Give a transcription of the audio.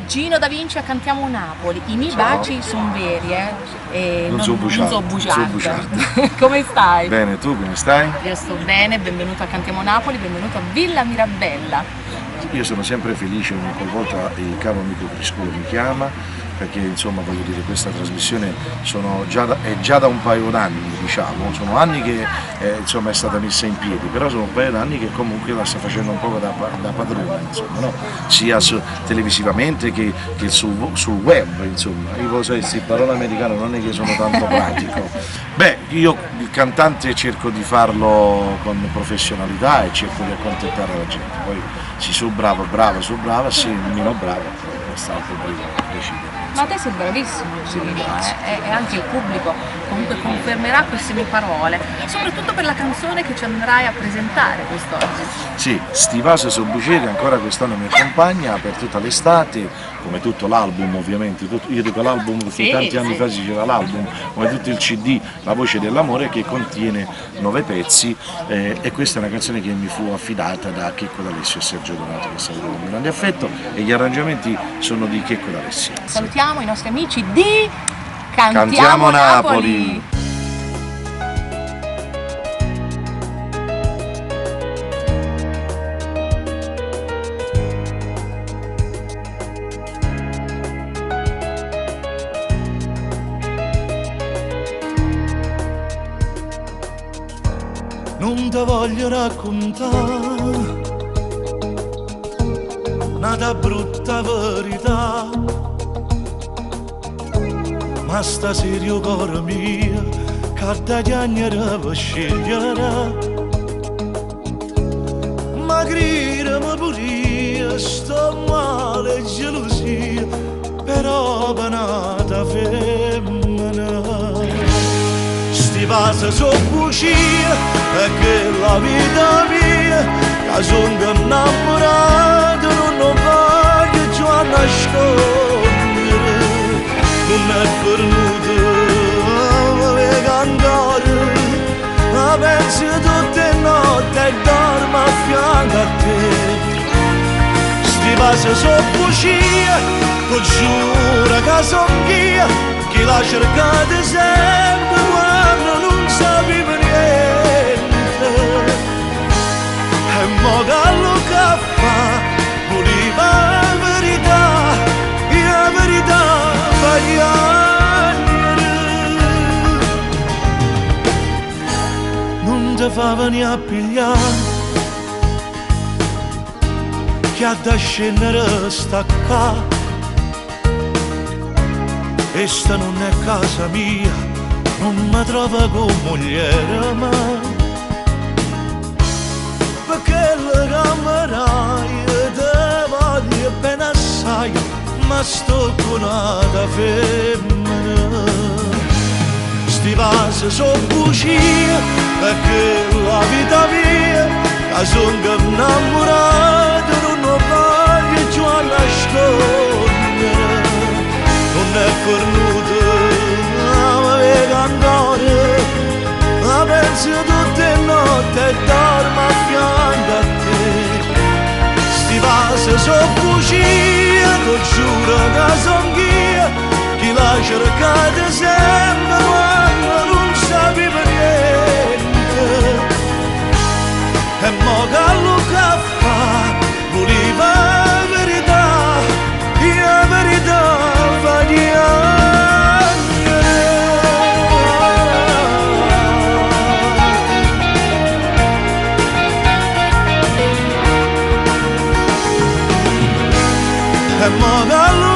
Gino Da Vinci a Cantiamo Napoli, i miei baci sono veri, non so bugiarda. Come stai? Bene, tu come stai? Io sto bene, benvenuto a Cantiamo Napoli, benvenuto a Villa Mirabella. Io sono sempre felice ogni qualvolta il caro amico Criscolo mi chiama, perché insomma voglio dire, questa trasmissione è già da un paio d'anni, diciamo, sono anni che insomma è stata messa in piedi, però sono un paio d'anni che comunque la sta facendo un po' da padrona, insomma, no? Sia televisivamente che sul web, insomma. Io lo sai, se parola americana non è che sono tanto pratico. Beh, io il cantante cerco di farlo con professionalità e cerco di accontentare la gente, poi se sono bravo, se meno bravo, sta al pubblico decidere. Ma te sei bravissimo, Gino, e anche il pubblico comunque confermerà queste mie parole, soprattutto per la canzone che ci andrai a presentare quest'oggi. Sì, Stivase Sobbuceri ancora quest'anno mi accompagna per tutta l'estate, come tutto l'album ovviamente, io dico l'album perché tanti anni fa si diceva l'album, come tutto il CD, La voce dell'amore, che contiene 9 pezzi e questa è una canzone che mi fu affidata da Checco D'Alessio e Sergio Donato, che saluto con grande affetto, e gli arrangiamenti sono di Checco D'Alessio. Salutiamo i nostri amici di Cantiamo Napoli! Non ti voglio raccontare una brutta verità, ma sta serio cuore mio, che da chiagnere per scegliere. Ma gridami pure io, sto male e gelosia, però penata femmina. Stivase Sobbuceri, e che la vita mia, che sono innamorato, non voglio più nascondere. Non è venuto a cantare, ma penso tutte le notti e dormo a fianco a te. Stivase Sobbuceri, ti giuro che son io, che la cercate sempre quando non sapevo niente. E mo gallo che fa, voleva la verità, e la verità fa piangere. Non ti fa venire a pigliare, che ha da scendere sta qua. Questa non è casa mia, non mi trova con mogliere, ma perché le camerai te voglio bene assai, ma sto con una femmina. Stivase Sobbuceri, perché la vita mia, che sono innamorato, non voglio più nascondere. Non è venuto a cantare, ma penso tutte le notti e dormo a fianco a te. Stivase Sobbuceri, ti giuro che son io, chi la cercate sempre quando non sapevo niente. E mo gallo che fa, voleva la verità, e la verità fa piangere. E mo gallo